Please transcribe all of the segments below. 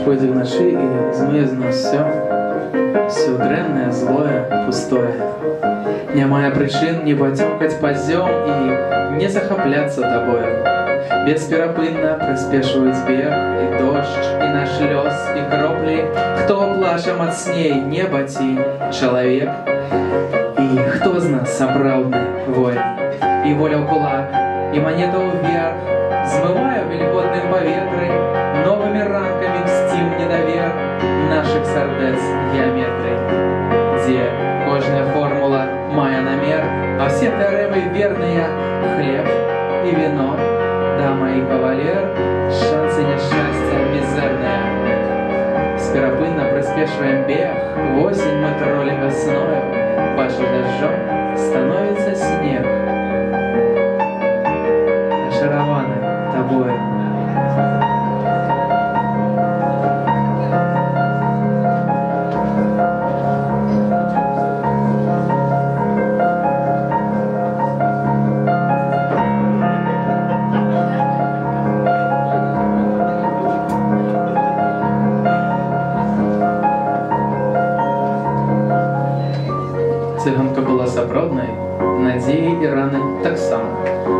пойдзе вночы і змые з нас все дрэннае, злое, пустое. Не мае прычын не пацёмкаць пазём і не захапляцца табою. Бесперапынна прыспешваюць бег і дождж, і наш лёс, і кроплі. Хто плача мацней, неба ці чалавек? І хто з нас сапраўдны воін? І воля ў кулак, і манета ўверх, змывае ў вільготным паветры, новымі ранкамі мсцім недавер нашых сардэц геаметрый, дзе кожная формула мае намер, а все тэарэмы верныя — хлеб і віно, дама і кавалер, шансы няшчасця мізэрныя. Сперапынна прыспешваем бег, восень мы тролі вясною, пачу дажджом становіцца снег. Ачараваны табою. Цыганка была сапраўднай, надзеі і раны таксама.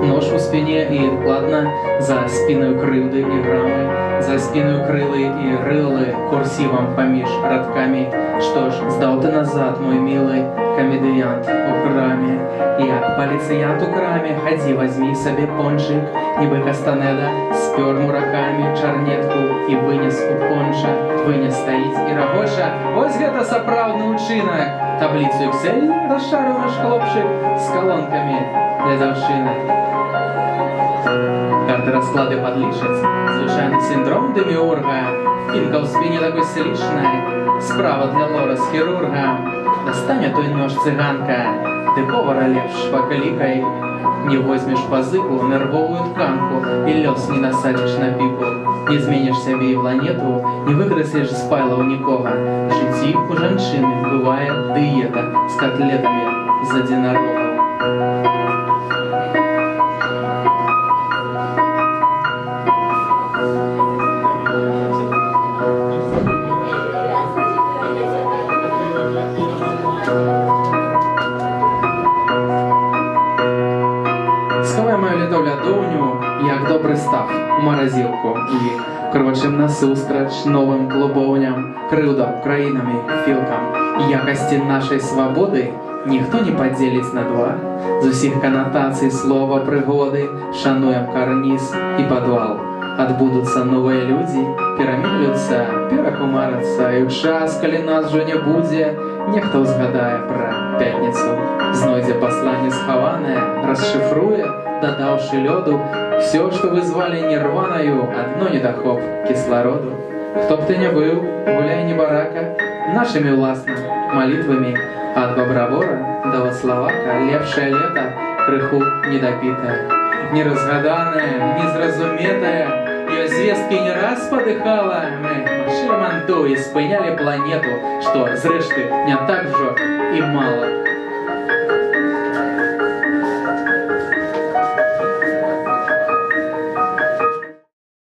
Нож у спіне і ладна за спіною крыўды і грамы, за спіною крылы і рылы курсівам паміж радкамі. Што ж, здаў ты назад, мой мілы камедыянт у краме. Як паліцыянт у краме, хадзі, вазьмі сабе пончык, нібы кастанеда, спёр муракамі чарнетку і вынес у понча. Вынес стаіць і рагоча. Вось гэта сапраўдны ўчынак. Таблицу Excel расшарыў наш хлопчык з калонкамі для дзяўчыны. Карты расклады падлічаць. Звычайны сіндром дэміурга. Пінка ў спіне такой слічнай. Справа для лора з хірурга. Дастане той нож цыганка. Ты повара лепш паклікай. Не возьмеш пазыку нервовую тканку і лёс не насадзіш на піку. Не зменіш сябе і планету, не выкрасіш з файлаў нікога. Жыцці у жанчыны бывае дыета з котлетамі з адзінарогаў. Схавай маю лето ў лядоўню, як добры став у маразілку, і крочым насустрач новым клубоўням, крыўдам, краінамі, філкам. Якасці нашай свабоды ніхто не падзеліць на два. З усіх канатацый слова прыгоды шануем карніз і падвал. Адбудуцца новыя людзі, перамелюцца, перакумарацца, і ў час, калі нас жа не будзе, нехта ўзгадае пра пятніцу. Знойдзе пасланне схаванае, расшыфруе, дадаўшы лёду, всё, што вы звалі нірванаю, адно недахоп кіслароду. Хто б ты не быў, гуляй не барака, нашымі ўласна малітвамі, ад бабравора да вацлавака, лепшае лета крыху недапітае, неразгаданае, незразуметае, і звесткі не раз падыхала. Мы машылі манту і спынялі планету, што, зрэшты, не так ужо і мала.